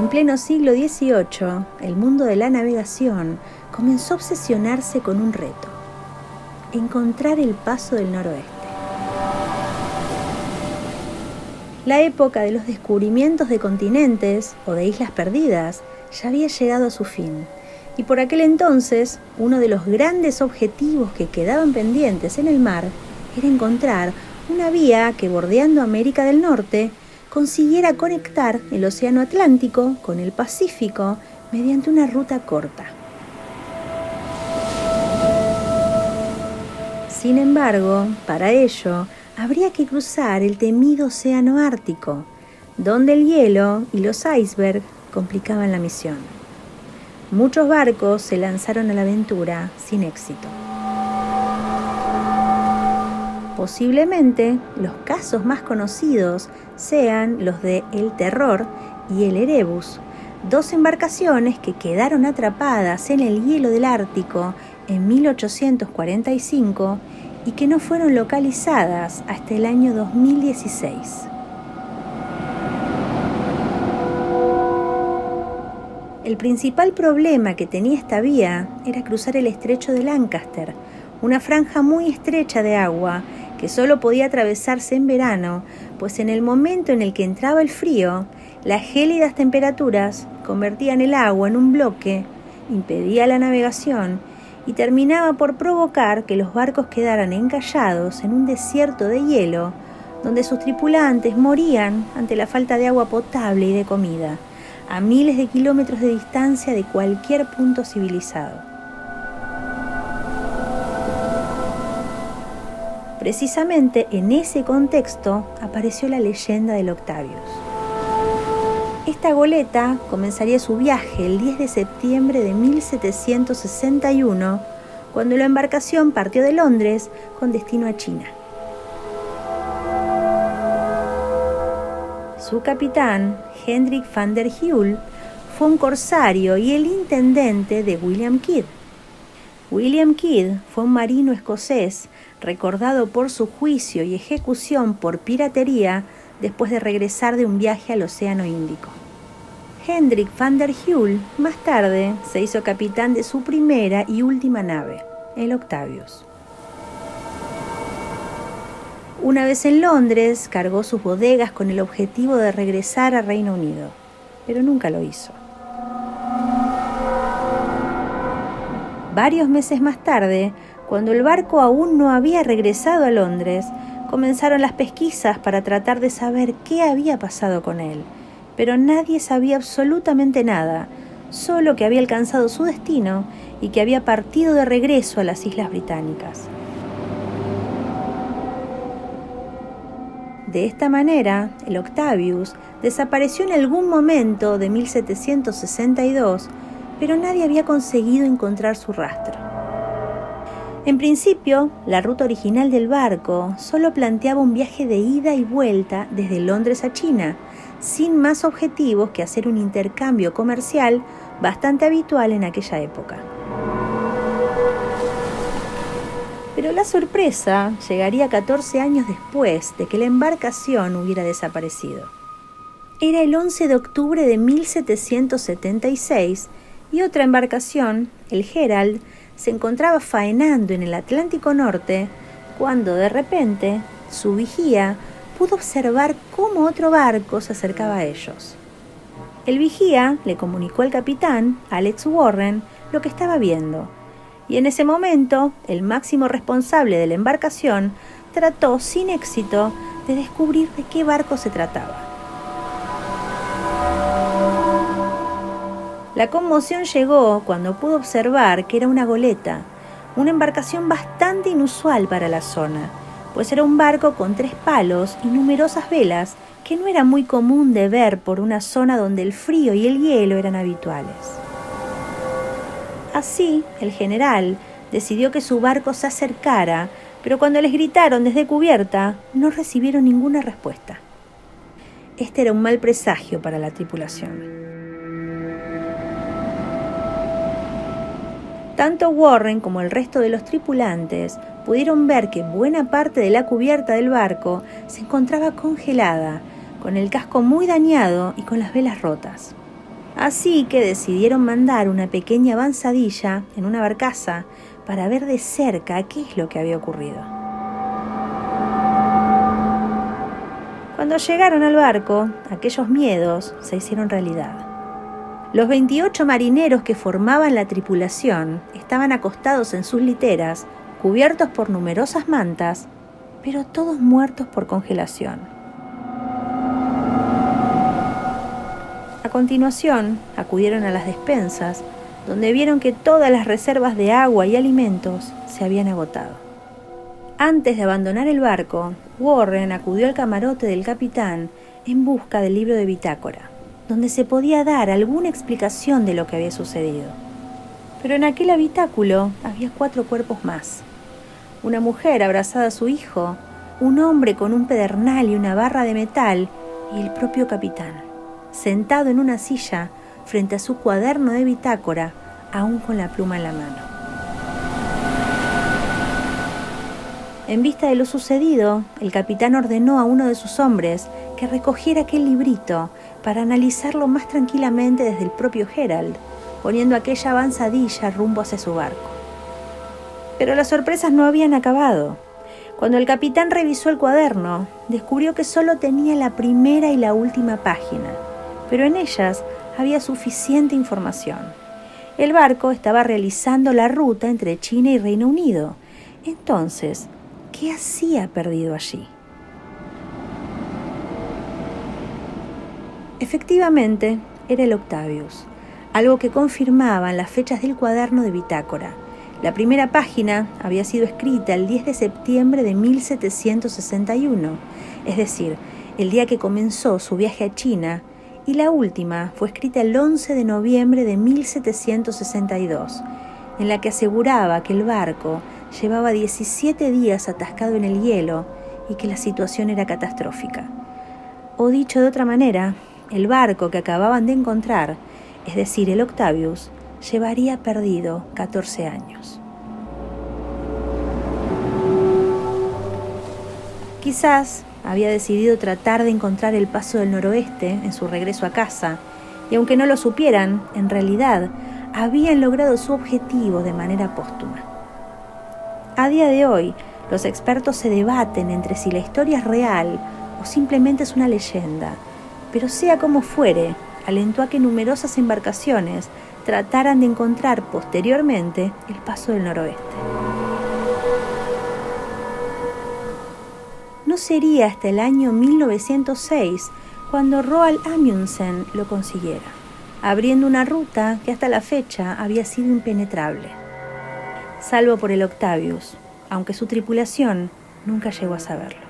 En pleno siglo XVIII, el mundo de la navegación comenzó a obsesionarse con un reto: encontrar el paso del noroeste. La época de los descubrimientos de continentes o de islas perdidas ya había llegado a su fin, y por aquel entonces uno de los grandes objetivos que quedaban pendientes en el mar era encontrar una vía que, bordeando América del Norte, consiguiera conectar el Océano Atlántico con el Pacífico mediante una ruta corta. Sin embargo, para ello, habría que cruzar el temido Océano Ártico, donde el hielo y los icebergs complicaban la misión. Muchos barcos se lanzaron a la aventura sin éxito. Posiblemente los casos más conocidos sean los de El Terror y el Erebus, dos embarcaciones que quedaron atrapadas en el hielo del Ártico en 1845 y que no fueron localizadas hasta el año 2016. El principal problema que tenía esta vía era cruzar el estrecho de Lancaster, una franja muy estrecha de agua que solo podía atravesarse en verano, pues en el momento en el que entraba el frío, las gélidas temperaturas convertían el agua en un bloque, impedía la navegación y terminaba por provocar que los barcos quedaran encallados en un desierto de hielo, donde sus tripulantes morían ante la falta de agua potable y de comida, a miles de kilómetros de distancia de cualquier punto civilizado. Precisamente en ese contexto apareció la leyenda del Octavius. Esta goleta comenzaría su viaje el 10 de septiembre de 1761, cuando la embarcación partió de Londres con destino a China. Su capitán, Hendrik van der Heul, fue un corsario y el intendente de William Kidd. William Kidd fue un marino escocés recordado por su juicio y ejecución por piratería después de regresar de un viaje al Océano Índico. Hendrik van der Heul más tarde se hizo capitán de su primera y última nave, el Octavius. Una vez en Londres, cargó sus bodegas con el objetivo de regresar a Reino Unido, pero nunca lo hizo. Varios meses más tarde, cuando el barco aún no había regresado a Londres, comenzaron las pesquisas para tratar de saber qué había pasado con él, pero nadie sabía absolutamente nada, solo que había alcanzado su destino y que había partido de regreso a las Islas Británicas. De esta manera, el Octavius desapareció en algún momento de 1762, pero nadie había conseguido encontrar su rastro. En principio, la ruta original del barco solo planteaba un viaje de ida y vuelta desde Londres a China, sin más objetivos que hacer un intercambio comercial bastante habitual en aquella época. Pero la sorpresa llegaría 14 años después de que la embarcación hubiera desaparecido. Era el 11 de octubre de 1776 y otra embarcación, el Herald, se encontraba faenando en el Atlántico Norte cuando de repente su vigía pudo observar cómo otro barco se acercaba a ellos. El vigía le comunicó al capitán, Alex Warren, lo que estaba viendo, y en ese momento el máximo responsable de la embarcación trató sin éxito de descubrir de qué barco se trataba. La conmoción llegó cuando pudo observar que era una goleta, una embarcación bastante inusual para la zona, pues era un barco con 3 palos y numerosas velas que no era muy común de ver por una zona donde el frío y el hielo eran habituales. Así, el general decidió que su barco se acercara, pero cuando les gritaron desde cubierta, no recibieron ninguna respuesta. Este era un mal presagio para la tripulación. Tanto Warren como el resto de los tripulantes pudieron ver que buena parte de la cubierta del barco se encontraba congelada, con el casco muy dañado y con las velas rotas. Así que decidieron mandar una pequeña avanzadilla en una barcaza para ver de cerca qué es lo que había ocurrido. Cuando llegaron al barco, aquellos miedos se hicieron realidad. Los 28 marineros que formaban la tripulación estaban acostados en sus literas, cubiertos por numerosas mantas, pero todos muertos por congelación. A continuación, acudieron a las despensas, donde vieron que todas las reservas de agua y alimentos se habían agotado. Antes de abandonar el barco, Warren acudió al camarote del capitán en busca del libro de bitácora, donde se podía dar alguna explicación de lo que había sucedido. Pero en aquel habitáculo había 4 cuerpos más. Una mujer abrazada a su hijo, un hombre con un pedernal y una barra de metal, y el propio capitán, sentado en una silla frente a su cuaderno de bitácora, aún con la pluma en la mano. En vista de lo sucedido, el capitán ordenó a uno de sus hombres que recogiera aquel librito para analizarlo más tranquilamente desde el propio Herald, poniendo aquella avanzadilla rumbo hacia su barco. Pero las sorpresas no habían acabado. Cuando el capitán revisó el cuaderno, descubrió que solo tenía la primera y la última página, pero en ellas había suficiente información. El barco estaba realizando la ruta entre China y Reino Unido. Entonces, ¿qué hacía perdido allí? Efectivamente, era el Octavius, algo que confirmaban las fechas del cuaderno de bitácora. La primera página había sido escrita el 10 de septiembre de 1761, es decir, el día que comenzó su viaje a China, y la última fue escrita el 11 de noviembre de 1762, en la que aseguraba que el barco llevaba 17 días atascado en el hielo y que la situación era catastrófica. O dicho de otra manera, el barco que acababan de encontrar, es decir, el Octavius, llevaría perdido 14 años. Quizás había decidido tratar de encontrar el paso del noroeste en su regreso a casa, y aunque no lo supieran, en realidad habían logrado su objetivo de manera póstuma. A día de hoy, los expertos se debaten entre si la historia es real o simplemente es una leyenda, pero sea como fuere, alentó a que numerosas embarcaciones trataran de encontrar posteriormente el paso del noroeste. No sería hasta el año 1906 cuando Roald Amundsen lo consiguiera, abriendo una ruta que hasta la fecha había sido impenetrable, salvo por el Octavius, aunque su tripulación nunca llegó a saberlo.